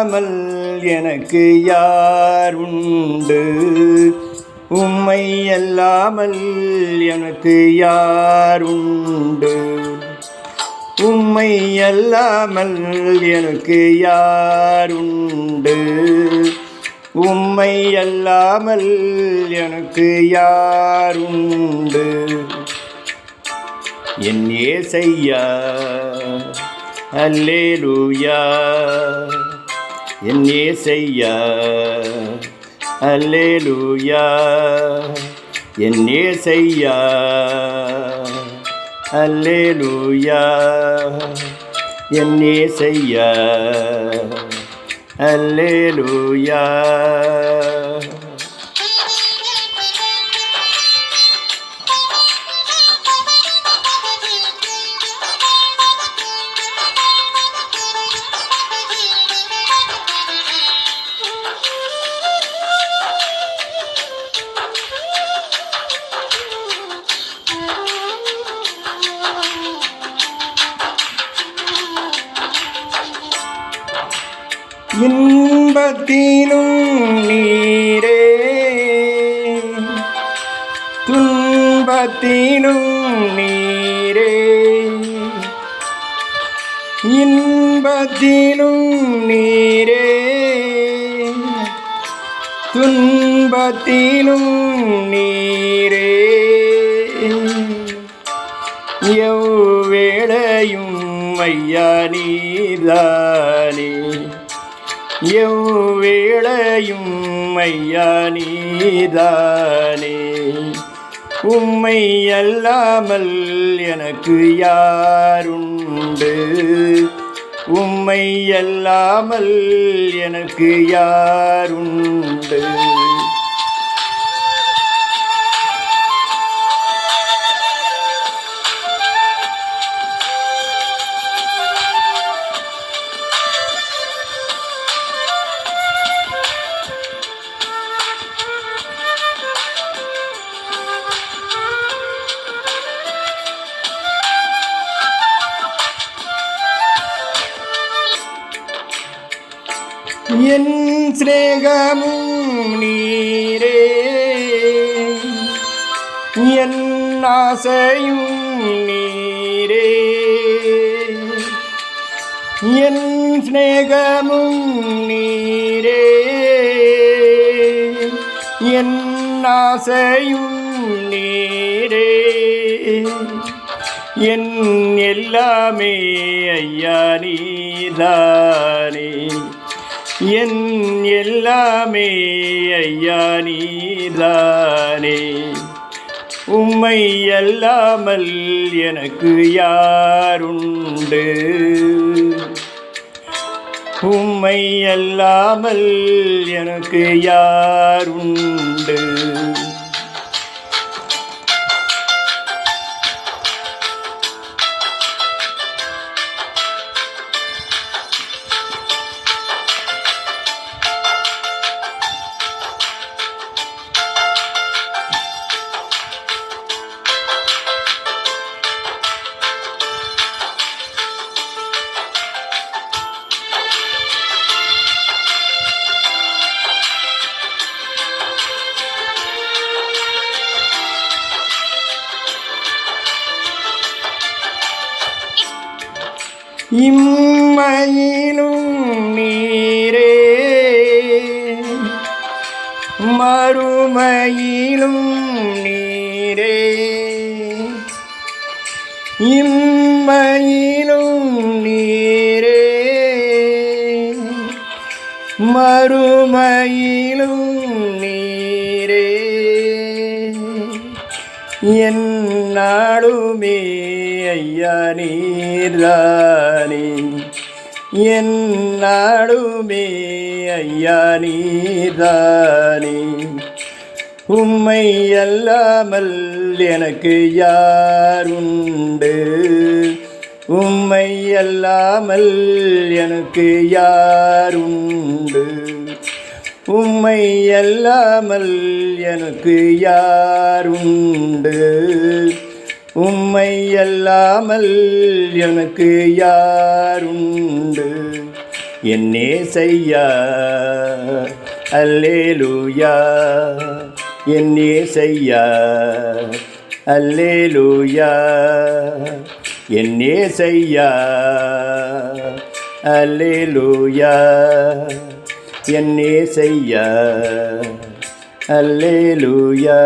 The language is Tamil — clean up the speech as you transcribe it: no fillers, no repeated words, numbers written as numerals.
அல்லாமல் எனக்கு யார் உண்டு? உம்மை அல்லாமல் எனக்கு யார் உண்டு? உம்மை அல்லாமல் எனக்கு யார் உண்டு? உம்மை அல்லாமல் எனக்கு யார் உண்டு? என் ஏசையா அல்லேலூயா, என் ஏசையா அல்லேலூயா, என் ஏசையா அல்லேலூயா, என் ஏசையா அல்லேலூயா. இன்பத்திலும் நீரே, துன்பத்திலும் நீரே, இன்பத்திலும் நீரே, துன்பத்திலும் நீரே, எவ்வேளையும் ஐயா நீர்தானே, எவ்வேளையும் ஐயா நீதானே. உம்மை அல்லாமல் எனக்கு யாருண்டு? உம்மை அல்லாமல் எனக்கு யாருண்டு? என் சிநேகமும் நீரே, என் ஆசையும் நீரே, என் சிநேகமும் நீரே, என் ஆசையும் நீரே, என் எல்லாமே ஐயா நீதானே, என் எல்லாமே ஐயா நீதானே. உம்மை அல்லாமல் எனக்கு யாருண்டு? உம்மை அல்லாமல் எனக்கு யாருண்டு? இம்மையிலும் நீரே, மறுமையிலும் நீரே, இம்மையிலும் நீரே, மறுமையிலும் நீரே, என் நாளுமே ஐயா நீர்தானே, என் நாளுமே ஐயா நீர்தானே. உம்மை அல்லாமல் எனக்கு யாருண்டு? உம்மை அல்லாமல் எனக்கு யாருண்டு? உம்மை அல்லாமல் எனக்கு யாருண்டு? உம்மை அல்லாமல் எனக்கு யாருண்டு? என் நேசையா அல்லேலூயா என் நேசையா அல்லேலூயா என் நேசையா அல்லேலூயா என் நேசையா அல்லேலூயா